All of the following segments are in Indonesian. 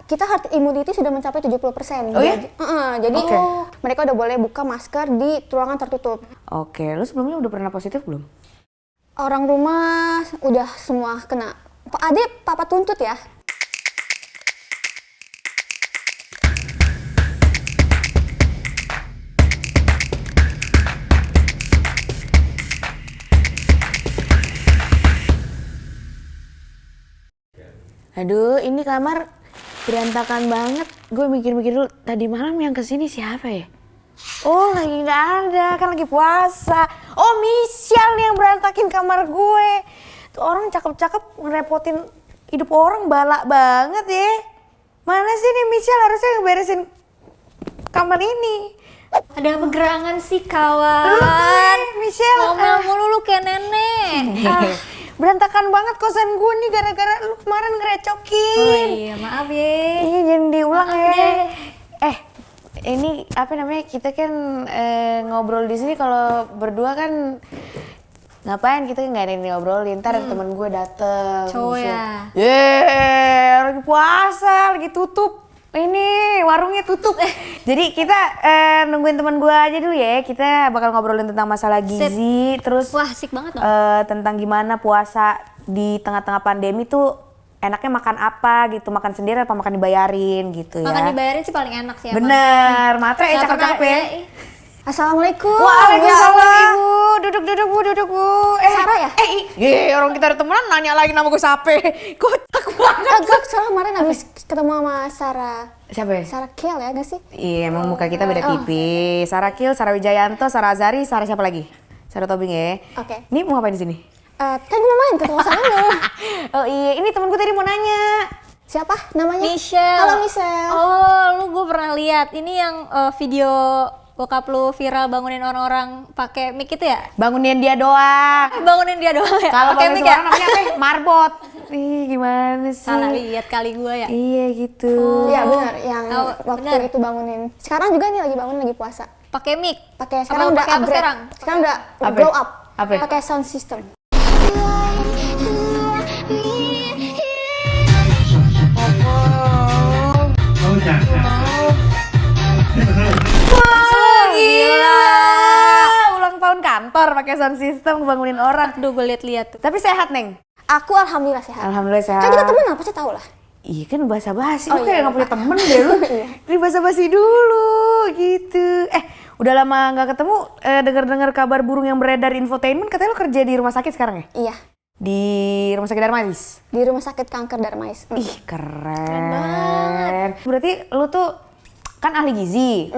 kita herd immunity sudah mencapai 70%. Oh ya? Jadi mereka udah boleh buka masker di ruangan tertutup. Oke, lu sebelumnya udah pernah positif belum? Orang rumah udah semua kena. Adik, papa tuntut ya. Aduh, ini kamar berantakan banget. Gue mikir-mikir dulu, tadi malam yang kesini siapa ya? Oh, lagi nggak ada, kan lagi puasa. Oh, Michelle yang berantakin kamar gue. Tuh orang cakep-cakep ngerepotin hidup orang, balak banget ya. Mana sih nih Michelle, harusnya ngeberesin kamar ini. Ada apa gerangan sih kawan? Michelle. Ngomel mulu lu kayak nenek. Berantakan banget kosan gue nih gara-gara lu kemarin ngerecokin. Oh iya, maaf ya. Iya, jangan diulang Maaf ya. deh. Ini apa namanya, kita kan ngobrol di sini kalau berdua kan ngapain, kita nggak ada yang ngobrolin. Ntar ada temen gue dateng. Cowok ya? Lagi puasa, lagi tutup. Ini warungnya tutup. Jadi kita nungguin teman gue aja dulu ya. Kita bakal ngobrolin tentang masalah gizi, terus Wah, asik banget dong. tentang gimana puasa di tengah-tengah pandemi tuh enaknya makan apa gitu, makan sendiri apa makan dibayarin gitu ya. Makan dibayarin sih paling enak sih. Bener, matre Nggak cakep-cakep pernah, ya. Assalamualaikum. Waalaikumsalam Ibu, duduk Bu. Sarah ya? Orang kita ada temenan nanya lagi nama gue siapa. Kotak banget. Agak soalnya kemarin habis ketemu sama Sarah. Siapa ya? Sarah Kiel ya gak sih? Iya, emang muka kita beda tipis. Sarah Kil, Sarah Wijayanto, Sarah Azari, Sarah siapa lagi? Sarah Tobing ya. Oke. Ini mau ngapain di sini? Kan gue mau main ke kosan lu. Oh iya, ini temen gue tadi mau nanya. Siapa namanya? Michelle. Halo Michelle. Oh, lu gue pernah lihat. Ini yang video bokap lu viral bangunin orang-orang pakai mic itu ya? Bangunin dia doang. Bangunin dia doang ya? Kalau Pakai bangunin mic ya? orang namanya apa? Marbot. Ih, gimana sih? Salah lihat kali gue ya. Iya gitu. Iya benar, yang Oh, waktu benar. itu bangunin. Sekarang juga nih lagi bangun, lagi puasa. Pakai mic. Pakai sekarang udah pakai apa upgrade. sekarang? Sekarang udah Apa? grow up. Apa? Pakai sound system. Wah, gila. Ulang tahun kantor pakai sound system bangunin orang. Aduh, gue lihat-lihat tuh. Tapi sehat, Neng. Aku alhamdulillah sehat. Alhamdulillah sehat. Kan kita temen apa sih tahu lah. Iya kan basa-basi, Oh lu kayak iya, gak punya temen deh lu. Ini basa-basi dulu gitu. Udah lama gak ketemu, dengar-dengar kabar burung yang beredar infotainment, katanya lu kerja di rumah sakit sekarang ya? Iya, Di rumah sakit Darmais? di rumah sakit kanker Darmais. Ih keren. Berarti lu tuh kan ahli gizi.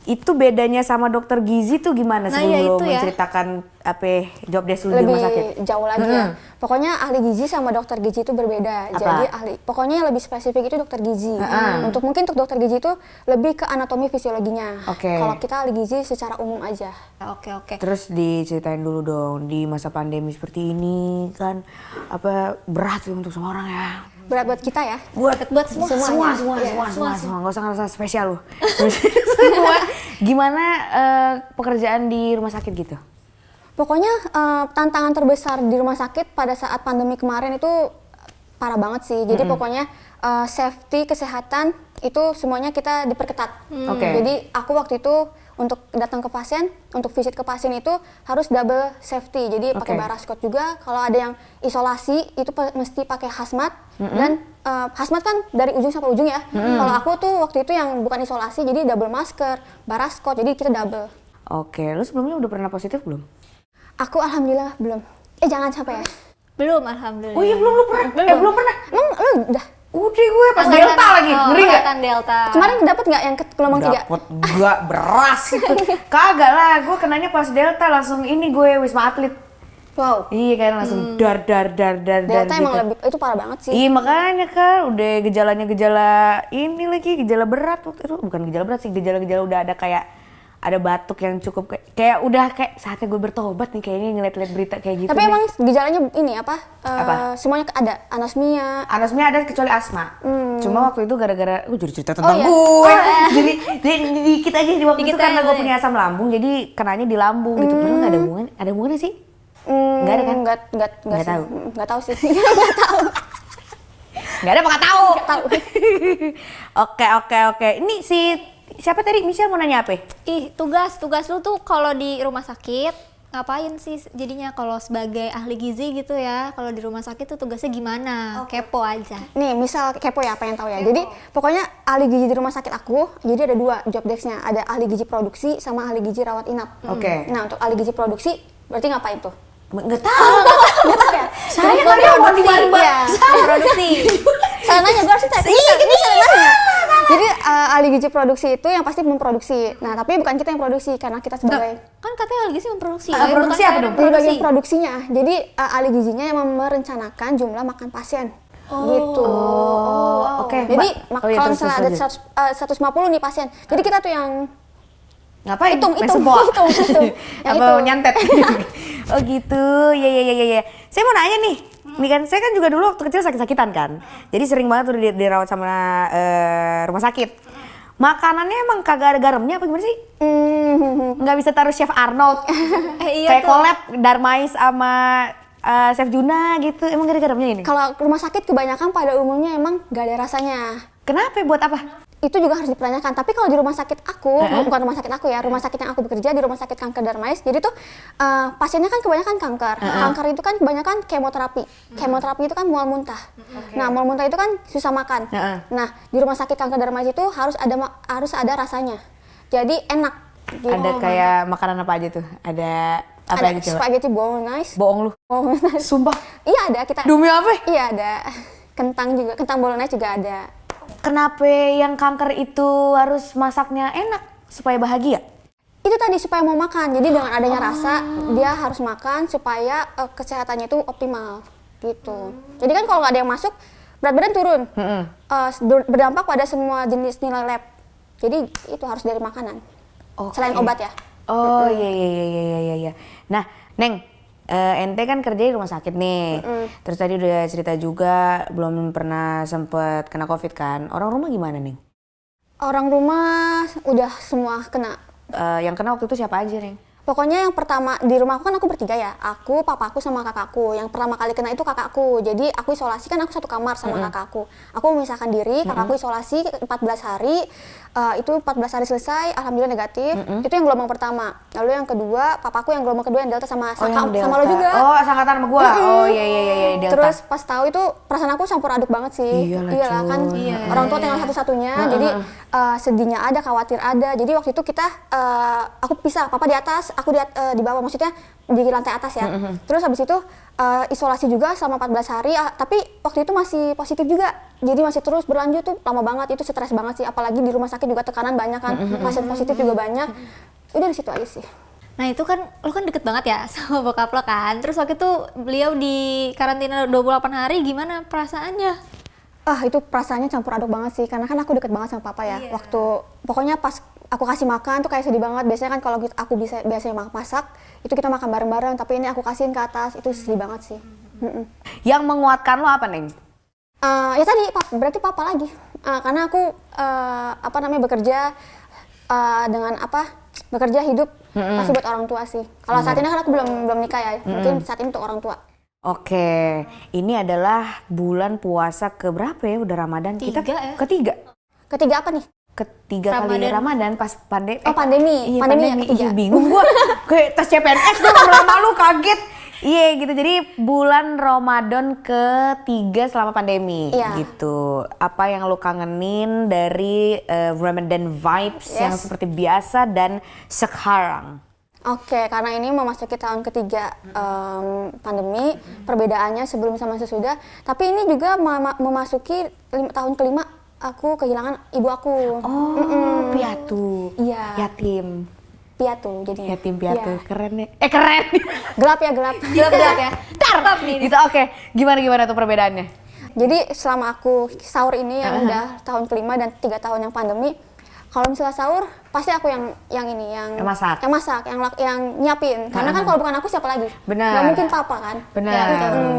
Itu bedanya sama dokter gizi tuh gimana Nah, sebelum ya lu itu ya. menceritakan apa job desk lu di Lebih rumah sakit? jauh lagi ya. Pokoknya ahli gizi sama dokter gizi itu berbeda. Apa? Jadi pokoknya yang lebih spesifik itu dokter gizi. Mungkin untuk dokter gizi itu lebih ke anatomi fisiologinya. Oke. Kalau kita ahli gizi secara umum aja. Oke. Terus diceritain dulu dong, di masa pandemi seperti ini kan apa berat sih untuk semua orang ya? Berat buat kita ya. Buat semua. Semua, nggak usah ngerasa spesial loh. Semua. Gimana pekerjaan di rumah sakit gitu? Pokoknya tantangan terbesar di rumah sakit pada saat pandemi kemarin itu parah banget sih. Jadi pokoknya safety, kesehatan itu semuanya kita diperketat. Oke. Jadi aku waktu itu untuk datang ke pasien, untuk visit ke pasien itu harus double safety. Jadi pakai Oke. baraskot juga. Kalau ada yang isolasi itu mesti pakai hazmat dan hazmat kan dari ujung sampai ujung ya. Kalau aku tuh waktu itu yang bukan isolasi, jadi double masker, baraskot. Jadi kita double. Oke, lu sebelumnya udah pernah positif belum? Aku alhamdulillah belum. Jangan sampai ya. Belum, alhamdulillah. Oh iya belum pernah. Belum pernah. Emang lu udah? Udah gue pas Delta lagi, ngeri nggak? Angkatan Delta. Kemarin dapet nggak yang gelombang 3? Dapet gak beras itu. Kagak lah, gue kenanya pas Delta langsung ini gue Wisma Atlet. Wow. Iya kan langsung dar Delta emang gitu. lebih, itu parah banget sih. Iya makanya kan udah gejala ini lagi gejala berat waktu itu, bukan gejala berat sih, gejala-gejala udah ada kayak ada batuk yang cukup kayak udah kayak saatnya gue bertobat nih kayaknya ngeliat-liat berita kayak gitu. Tapi nih. emang gejalanya ini apa? Apa? Semuanya ada anosmia. Anosmia ada kecuali asma. Cuma waktu itu gara-gara gue jadi cerita tentang iya. gue. Jadi dikit aja di waktu itu Dikit karena aja. gue punya asam lambung jadi kenanya di lambung gitu. Padahal nggak ada hubungan. Ada hubungannya sih? Nggak ada kan? Nggak Nggak sih. tahu. Nggak tahu sih. Nggak tahu. Nggak ada apa nggak tahu. Tahu. Oke. Ini siapa tadi? Michelle mau nanya apa? Ih, tugas lu tuh kalau di rumah sakit ngapain sih jadinya kalau sebagai ahli gizi gitu ya? Kalau di rumah sakit tuh tugasnya gimana? Kepo aja. Nih, misal kepo ya, pengen tahu ya. Jadi pokoknya ahli gizi di rumah sakit aku, jadi ada 2 job desk-nya. Ada ahli gizi produksi sama ahli gizi rawat inap. Oke. Nah, untuk ahli gizi produksi berarti ngapain tuh? Nggak tahu. Nggak tahu ya? Saya karyawan di Iya, produksi. Saya nanya, gue harus tanya. Iya, kita salah nanya. Jadi ahli gizi produksi itu yang pasti memproduksi. Nah, tapi bukan kita yang produksi karena kita sebagai Kan katanya ahli gizi memproduksi. produksi apa dong? di bagian produksinya. Jadi ahli gizinya yang merencanakan jumlah makan pasien. Gitu. Oke. Jadi Oh, iya, kalau terus, misalnya terus, ada 150 nih pasien. Jadi kita tuh yang Ngapain? hitung. Main sebuah? Yang Apa itu. nyantet? Oh gitu, ya. Saya mau nanya nih, nih kan saya kan juga dulu waktu kecil sakit-sakitan kan. Jadi sering banget tuh dirawat sama rumah sakit. Makanannya emang kagak ada garamnya apa gimana sih? Nggak bisa taruh Chef Arnold. Iya Kayak tuh. collab Darmais sama Chef Juna gitu. Emang gak ada garamnya ini? Kalau rumah sakit kebanyakan pada umumnya emang gak ada rasanya. Kenapa? Buat apa? Itu juga harus dipertanyakan. Tapi kalau di rumah sakit aku, bukan rumah sakit aku ya, rumah sakit yang aku bekerja di rumah sakit kanker Darmais. Jadi tuh pasiennya kan kebanyakan kanker. Kanker itu kan kebanyakan kemoterapi. Kemoterapi itu kan mual muntah. Nah, mual muntah itu kan susah makan. Nah, di rumah sakit kanker Darmais itu harus ada rasanya. Jadi enak. Gitu. Ada kayak makanan apa aja tuh? Ada apa ada lagi coba? spaghetti bolognese. Bohong lu. Bolognese. Sumpah. Iya ada kita. Demi apa? Iya ada. Kentang juga, kentang bolognese juga ada. Kenapa yang kanker itu harus masaknya enak supaya bahagia? Itu tadi supaya mau makan. Jadi dengan adanya rasa, dia harus makan supaya kesehatannya itu optimal gitu. Jadi kan kalau nggak ada yang masuk, berat badan turun. Berdampak pada semua jenis nilai lab. Jadi itu harus dari makanan. Oke. Selain obat ya. Oh iya. Nah, Neng, ente kan kerja di rumah sakit nih. Terus tadi udah cerita juga belum pernah sempet kena COVID kan. Orang rumah gimana nih? Orang rumah udah semua kena. Yang kena waktu itu siapa aja, Neng? Pokoknya yang pertama di rumah aku kan aku bertiga ya, aku, papaku sama kakakku. Yang pertama kali kena itu kakakku. Jadi aku isolasi kan aku satu kamar sama kakakku. Aku memisahkan diri, kakakku isolasi 14 hari. Itu 14 hari selesai, alhamdulillah negatif. Itu yang gelombang pertama. Lalu yang kedua, papaku yang gelombang kedua yang delta sama yang sama lo juga. Oh, sangkatan sama gua. Oh iya delta. Terus pas tahu itu perasaan aku campur aduk banget sih. Iyalah, kan. Orang tua tinggal satu-satunya. Jadi sedihnya ada, khawatir ada. Jadi waktu itu kita aku pisah, papa di atas, aku di bawah, maksudnya di lantai atas ya. Terus habis itu isolasi juga selama 14 hari, tapi waktu itu masih positif juga. Jadi masih terus berlanjut tuh lama banget, itu stres banget sih. Apalagi di rumah sakit juga tekanan banyak kan, pasien positif juga banyak. Udah di situ aja sih. Nah itu kan, lo kan deket banget ya sama bokap lo kan. Terus waktu itu beliau di karantina 28 hari, gimana perasaannya? Itu perasaannya campur aduk banget sih, karena kan aku deket banget sama papa ya. Waktu, pokoknya pas aku kasih makan tuh kayak sedih banget. Biasanya kan kalau aku biasanya masak, itu kita makan bareng-bareng. Tapi ini aku kasihin ke atas, itu sedih banget sih. Yang menguatkan lo apa, Neng? Ya tadi, berarti papa lagi. Karena aku bekerja dengan bekerja hidup pasti buat orang tua sih. Kalau saat ini kan aku belum nikah ya, mungkin saat ini untuk orang tua. Oke, ini adalah bulan puasa keberapa ya? Udah Ramadan. Tiga ya? Ketiga. Ketiga apa nih? Ketiga kali Ramadan pas pandemi. Pandemi. Iya, Pandemi yang ketiga. Iya, bingung gua. Kayak tes CPNS gua ngobrol sama lu, kaget. Iya gitu, jadi bulan Ramadan ketiga selama pandemi gitu. Apa yang lu kangenin dari Ramadan vibes yang seperti biasa dan sekarang? Oke, karena ini memasuki tahun ketiga pandemi, perbedaannya sebelum sama sesudah. Tapi ini juga memasuki tahun kelima aku kehilangan ibu aku. Oh, piatu. Iya. Yatim. Piatu jadinya. Yatim piatu, Iya. keren nih. Keren. Gelap ya, gelap. Gelap ya? Tarap nih. Gitu, oke. Gimana tuh perbedaannya? Jadi selama aku sahur ini yang udah tahun kelima dan 3 tahun yang pandemi, Kalau misalnya sahur, pasti aku yang ini, yang masak. yang nyiapin. Karena kan kalau bukan aku siapa lagi? Benar. Nggak mungkin papa kan? Benar.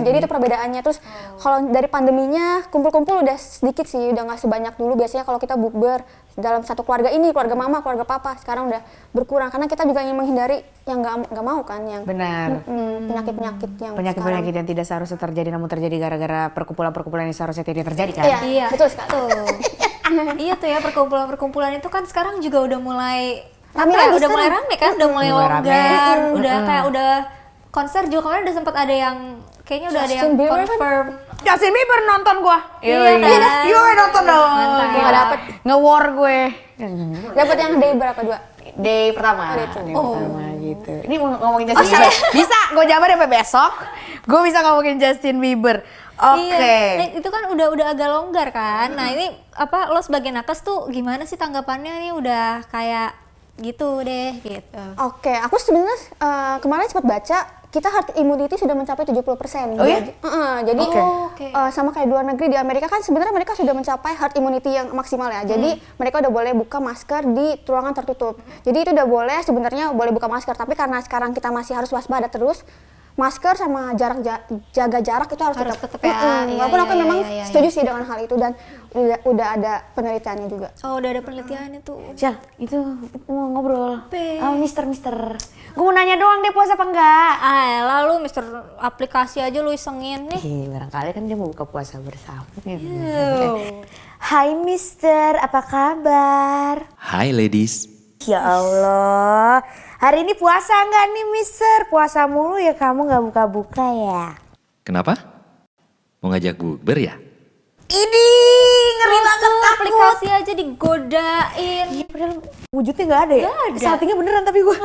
Jadi itu perbedaannya. Terus kalau dari pandeminya, kumpul-kumpul udah sedikit sih, udah nggak sebanyak dulu. Biasanya kalau kita bukber dalam satu keluarga ini, keluarga mama, keluarga papa, sekarang udah berkurang. Karena kita juga ingin menghindari yang nggak mau kan, yang Benar. penyakit-penyakit yang Penyakit-penyakit yang tidak seharusnya terjadi namun terjadi gara-gara perkumpulan-perkumpulan yang seharusnya tidak terjadi kan? Iya, betul sekali. Tuh. Iya tuh ya, perkumpulan-perkumpulan itu kan sekarang juga udah mulai Rame apa ya, lagi udah mulai sekarang. rame kan, udah mulai Mulai longgar, rame. udah kayak udah konser juga kemarin udah sempat ada yang kayaknya udah ada yang Justin Bieber kan? confirm. Justin Bieber nonton gua. Iya kan? Iya nonton dong. Mantap. Gila. Nggak dapet. Nge-war gue. Dapat yang day berapa 2? Day pertama. Oh, day two. Day pertama gitu. Ini ngomongin Justin Bieber. Bisa, gue jabar sampai besok. Gue bisa ngomongin Justin Bieber. Oke. Iya, nah, itu kan udah agak longgar kan. Nah ini apa lo sebagai nakes tuh gimana sih tanggapannya nih udah kayak gitu deh gitu. Oke, aku sebenarnya kemarin sempat baca kita herd immunity sudah mencapai 70%. Oh ya? Jadi Oke. sama kayak di luar negeri, di Amerika kan sebenarnya mereka sudah mencapai herd immunity yang maksimal ya. Jadi mereka udah boleh buka masker di ruangan tertutup. Jadi itu udah boleh, sebenarnya boleh buka masker, tapi karena sekarang kita masih harus waspada terus, masker sama jaga jarak itu harus Tetap ya. Iya, walaupun aku iya, memang iya. setuju sih dengan hal itu, dan udah ada penelitiannya juga. Oh udah ada penelitiannya tuh. Jal, itu mau ngobrol. Pe. Mister. Gue mau nanya doang deh puasa apa enggak? Lalu Mister aplikasi aja lu isengin nih. Barangkali kan dia mau buka puasa bersama. Yuh. Hai Mister, apa kabar? Hai ladies, Ya Allah, hari ini puasa nggak nih Mister? Puasa mulu ya kamu nggak buka-buka ya? kenapa? Mau ngajak bukber ya? Ini ngeri banget takut. Aplikasi aja digodain. Iya padahal wujudnya nggak ada ya? Nggak ada. Saltingnya beneran tapi gue.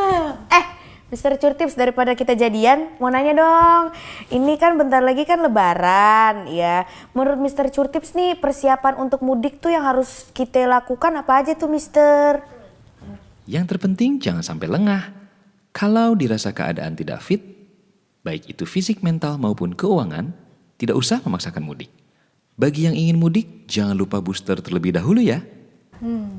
Mister Curtips, daripada kita jadian, mau nanya dong. Ini kan bentar lagi kan lebaran ya. Menurut Mister Curtips nih, persiapan untuk mudik tuh yang harus kita lakukan apa aja tuh Mister? Yang terpenting jangan sampai lengah. Kalau dirasa keadaan tidak fit, baik itu fisik, mental maupun keuangan, tidak usah memaksakan mudik. Bagi yang ingin mudik, jangan lupa booster terlebih dahulu ya.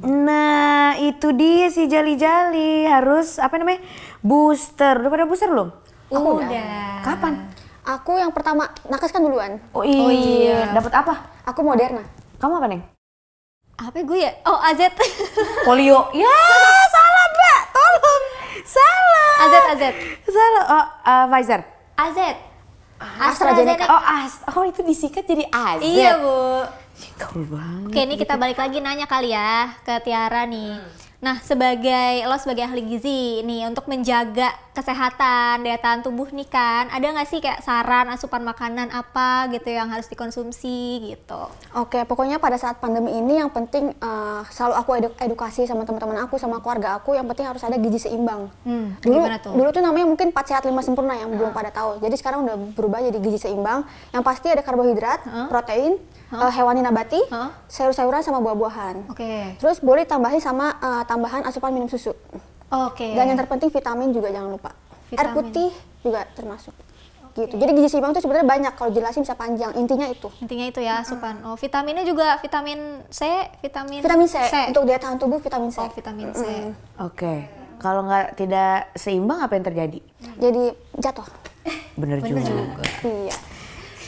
Nah itu dia si jali-jali, harus apa namanya, booster. Udah pada booster belum? Udah. Kapan? Aku yang pertama nakes kan duluan. Oh iya, dapat apa? Aku Moderna. Kamu apa Neng? Apa gue ya? Oh AZ. Polio. Ya salah Mbak, tolong. Salah. AZ. Salah. Oh Pfizer. AZ. AstraZeneca. Oh itu disikat jadi AZ. Iya Bu. Gaul banget. Oke, ini kita balik lagi nanya kali ya ke Tiara nih. Nah, lo sebagai ahli gizi nih untuk menjaga kesehatan, daya tahan tubuh nih kan, ada nggak sih kayak saran asupan makanan apa gitu yang harus dikonsumsi gitu? Oke, pokoknya pada saat pandemi ini yang penting selalu aku edukasi sama teman-teman aku, sama keluarga aku, yang penting harus ada gizi seimbang. Gimana tuh? Dulu tuh namanya mungkin 4 sehat 5 sempurna yang belum pada tahu. Jadi sekarang udah berubah jadi gizi seimbang. Yang pasti ada karbohidrat, protein, hewani nabati, sayur-sayuran sama buah-buahan. Oke. Terus boleh tambahin sama tambahan asupan minum susu. Oke. Dan yang terpenting vitamin juga jangan lupa. Air Vitamin. putih juga termasuk. Gitu. Jadi gizi seimbang itu sebenarnya banyak, kalau jelasin bisa panjang. Intinya itu. Intinya itu ya asupan. Oh, vitaminnya juga vitamin C, vitamin Vitamin C. Untuk daya tahan tubuh vitamin C. Oh, vitamin C. Oke. Kalau nggak tidak seimbang apa yang terjadi? Jadi jatuh. Bener juga. Iya.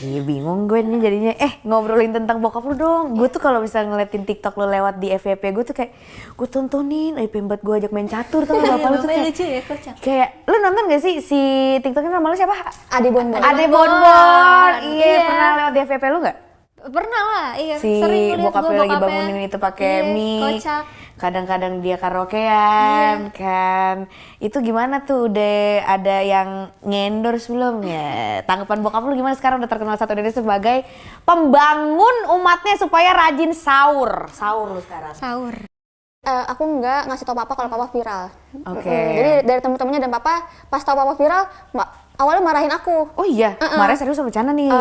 Iya bingung gue nih jadinya. Ngobrolin tentang bokap lu dong. Gue tuh kalau misalnya ngeliatin TikTok lu lewat di FYP gue tuh kayak gue tontonin pembat gue ajak main catur tuh bapak lu tuh Bapaknya kayak, lucu ya, kocak. kayak lu nonton gak sih si TikToknya nama lu siapa? Ade Bonbon. Ade Bonbon. Bonbon. Iya, Iya. pernah lewat di FYP lu gak? Pernah lah, iya. Si Sering ngeliat bokapnya gua lagi bangunin itu pakai Iya, mic. kocak. Kadang-kadang dia karaokean kan. Itu gimana tuh, udah ada yang ngendorse belum ya? Tanggapan bokap lu gimana sekarang udah terkenal satu Indonesia sebagai pembangun umatnya supaya rajin sahur. Sahur lu sekarang. Sahur. Aku nggak ngasih tau papa kalau papa viral. Oke. Jadi dari temen-temennya dan papa pas tau papa viral, awalnya marahin aku. Oh iya, kemarin serius sama bercanda nih.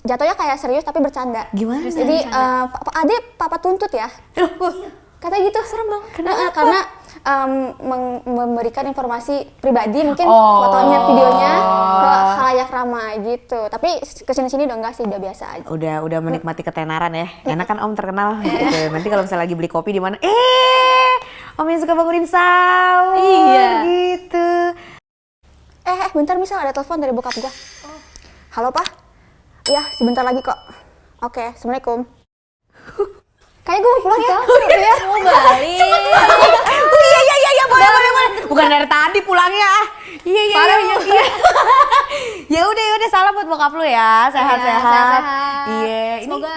Jatuhnya kayak serius tapi bercanda. Gimana? Jadi Ade papa tuntut ya. Katanya gitu. Serem banget. Karena memberikan informasi pribadi, mungkin fotonya, videonya ke khalayak ramai gitu. Tapi kesini-sini udah enggak sih, udah biasa aja. Udah menikmati ketenaran ya. Enak kan Om terkenal gitu. Nanti kalau misalnya lagi beli kopi di mana, Om yang suka bangunin sahur. Iya. Gitu. Bentar misal ada telepon dari bokap gua. Halo, Pak? Iya, sebentar lagi kok. Oke, Assalamualaikum. Kayaknya gue mau pulang ya. Ya. Mau balik. Oh iya boleh. Bukan dari tadi pulangnya. Iya. Ya udah salam buat bokap lu ya. Sehat-sehat. Sehat-sehat. Iya, ini Semoga